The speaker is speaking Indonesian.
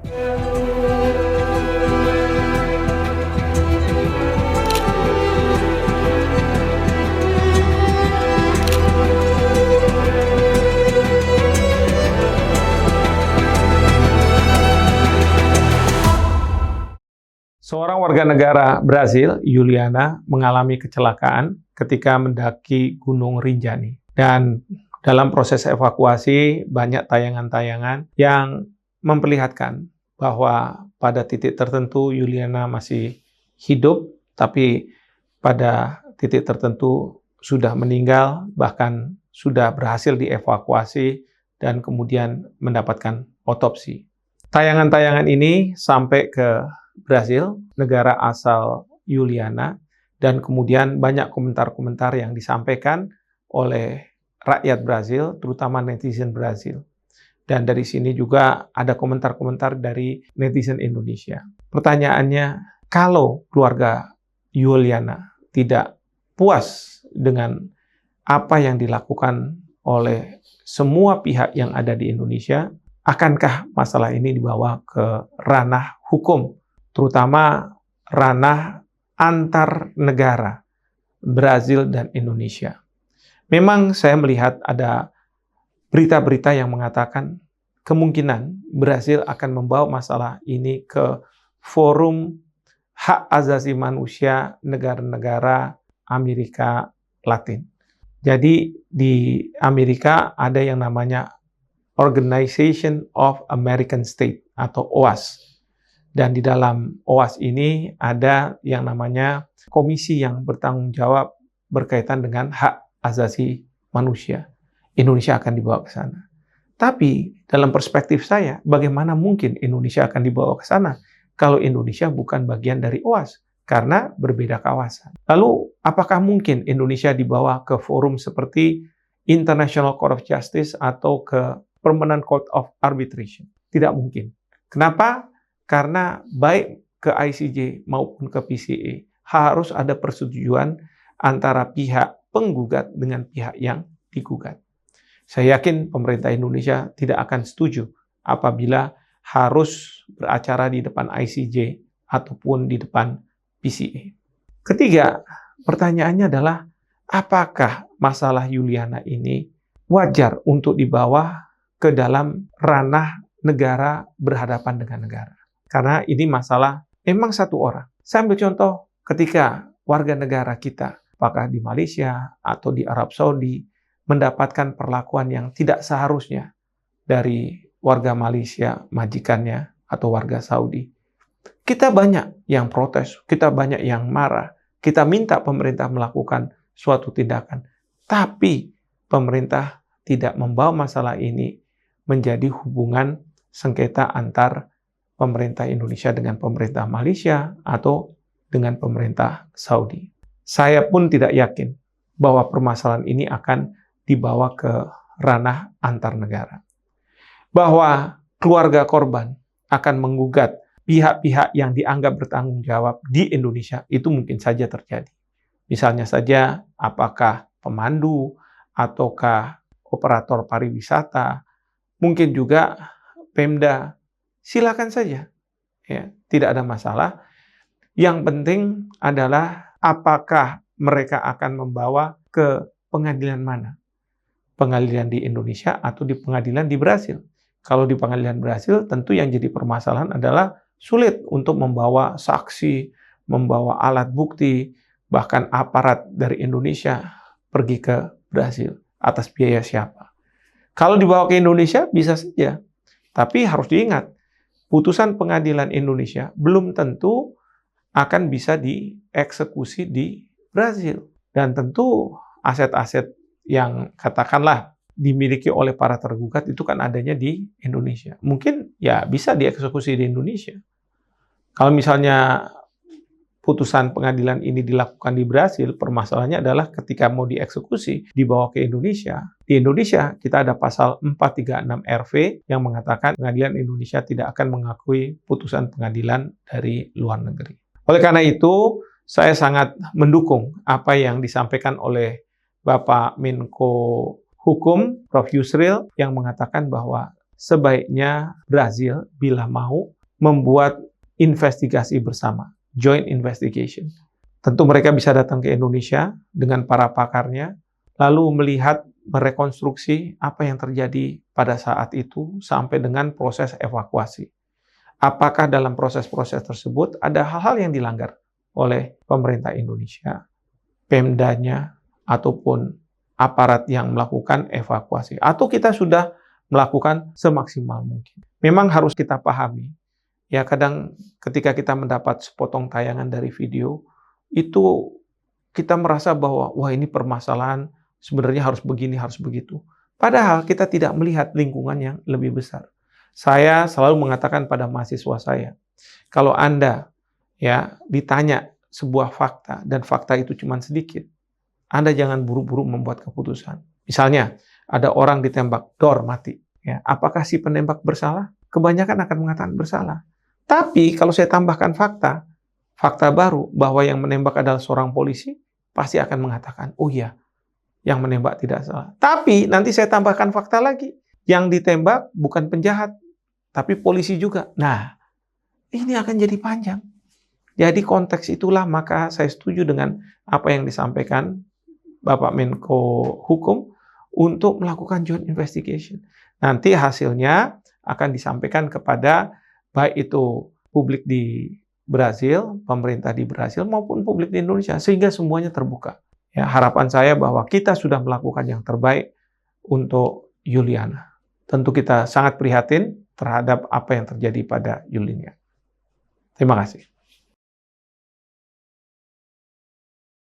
Seorang warga negara Brasil, Juliana, mengalami kecelakaan ketika mendaki Gunung Rinjani. Dan dalam proses evakuasi, banyak tayangan-tayangan yang memperlihatkan bahwa pada titik tertentu Juliana masih hidup, tapi pada titik tertentu sudah meninggal, bahkan sudah berhasil dievakuasi dan kemudian mendapatkan otopsi. Tayangan-tayangan ini sampai ke Brasil, negara asal Juliana, dan kemudian banyak komentar-komentar yang disampaikan oleh rakyat Brasil, terutama netizen Brasil. Dan dari sini juga ada komentar-komentar dari netizen Indonesia. Pertanyaannya, kalau keluarga Juliana tidak puas dengan apa yang dilakukan oleh semua pihak yang ada di Indonesia, akankah masalah ini dibawa ke ranah hukum, terutama ranah antar negara Brasil dan Indonesia? Memang saya melihat ada berita-berita yang mengatakan kemungkinan Brasil akan membawa masalah ini ke forum hak asasi manusia negara-negara Amerika Latin. Jadi di Amerika ada yang namanya Organization of American States atau OAS. Dan di dalam OAS ini ada yang namanya komisi yang bertanggung jawab berkaitan dengan hak asasi manusia. Indonesia akan dibawa ke sana. Tapi dalam perspektif saya, bagaimana mungkin Indonesia akan dibawa ke sana kalau Indonesia bukan bagian dari OAS? Karena berbeda kawasan. Lalu, apakah mungkin Indonesia dibawa ke forum seperti International Court of Justice atau ke Permanent Court of Arbitration? Tidak mungkin. Kenapa? Karena baik ke ICJ maupun ke PCA harus ada persetujuan antara pihak penggugat dengan pihak yang digugat. Saya yakin pemerintah Indonesia tidak akan setuju apabila harus beracara di depan ICJ ataupun di depan PCA. Ketiga, pertanyaannya adalah apakah masalah Juliana ini wajar untuk dibawa ke dalam ranah negara berhadapan dengan negara? Karena ini masalah memang satu orang. Saya ambil contoh ketika warga negara kita, apakah di Malaysia atau di Arab Saudi, mendapatkan perlakuan yang tidak seharusnya dari warga Malaysia, majikannya, atau warga Saudi. Kita banyak yang protes, kita banyak yang marah, kita minta pemerintah melakukan suatu tindakan. Tapi pemerintah tidak membawa masalah ini menjadi hubungan sengketa antar pemerintah Indonesia dengan pemerintah Malaysia atau dengan pemerintah Saudi. Saya pun tidak yakin bahwa permasalahan ini akan dibawa ke ranah antar negara. Bahwa keluarga korban akan menggugat pihak-pihak yang dianggap bertanggung jawab di Indonesia, itu mungkin saja terjadi. Misalnya saja, apakah pemandu, ataukah operator pariwisata, mungkin juga Pemda. Silakan saja, ya, tidak ada masalah. Yang penting adalah apakah mereka akan membawa ke pengadilan mana? Pengadilan di Indonesia atau di pengadilan di Brasil? Kalau di pengadilan Brasil, tentu yang jadi permasalahan adalah sulit untuk membawa saksi, membawa alat bukti, bahkan aparat dari Indonesia pergi ke Brasil. Atas biaya siapa? Kalau dibawa ke Indonesia, bisa saja. Tapi harus diingat, putusan pengadilan Indonesia belum tentu akan bisa dieksekusi di Brasil. Dan tentu aset-aset yang katakanlah dimiliki oleh para tergugat itu kan adanya di Indonesia. Mungkin ya bisa dieksekusi di Indonesia. Kalau misalnya putusan pengadilan ini dilakukan di Brasil, permasalahannya adalah ketika mau dieksekusi, dibawa ke Indonesia. Di Indonesia, kita ada pasal 436 RV yang mengatakan pengadilan Indonesia tidak akan mengakui putusan pengadilan dari luar negeri. Oleh karena itu, saya sangat mendukung apa yang disampaikan oleh Bapak Menko Hukum, Prof. Yusril, yang mengatakan bahwa sebaiknya Brazil bila mau membuat investigasi bersama, joint investigation. Tentu mereka bisa datang ke Indonesia dengan para pakarnya, lalu melihat, merekonstruksi apa yang terjadi pada saat itu sampai dengan proses evakuasi. Apakah dalam proses-proses tersebut ada hal-hal yang dilanggar oleh pemerintah Indonesia, Pemdanya, ataupun aparat yang melakukan evakuasi. Atau kita sudah melakukan semaksimal mungkin. Memang harus kita pahami, ya kadang ketika kita mendapat sepotong tayangan dari video, itu kita merasa bahwa, wah ini permasalahan, sebenarnya harus begini, harus begitu. Padahal kita tidak melihat lingkungan yang lebih besar. Saya selalu mengatakan pada mahasiswa saya, kalau Anda ya ditanya sebuah fakta, dan fakta itu cuma sedikit, Anda jangan buru-buru membuat keputusan. Misalnya, ada orang ditembak, dor, mati. Ya, apakah si penembak bersalah? Kebanyakan akan mengatakan bersalah. Tapi kalau saya tambahkan fakta baru bahwa yang menembak adalah seorang polisi, pasti akan mengatakan, oh iya, yang menembak tidak salah. Tapi nanti saya tambahkan fakta lagi, yang ditembak bukan penjahat, tapi polisi juga. Nah, ini akan jadi panjang. Jadi konteks itulah maka saya setuju dengan apa yang disampaikan Bapak Menko Hukum untuk melakukan joint investigation. Nanti hasilnya akan disampaikan kepada baik itu publik di Brazil, pemerintah di Brazil maupun publik di Indonesia sehingga semuanya terbuka. Ya, harapan saya bahwa kita sudah melakukan yang terbaik untuk Yuliana. Tentu kita sangat prihatin terhadap apa yang terjadi pada Yuliana. Terima kasih.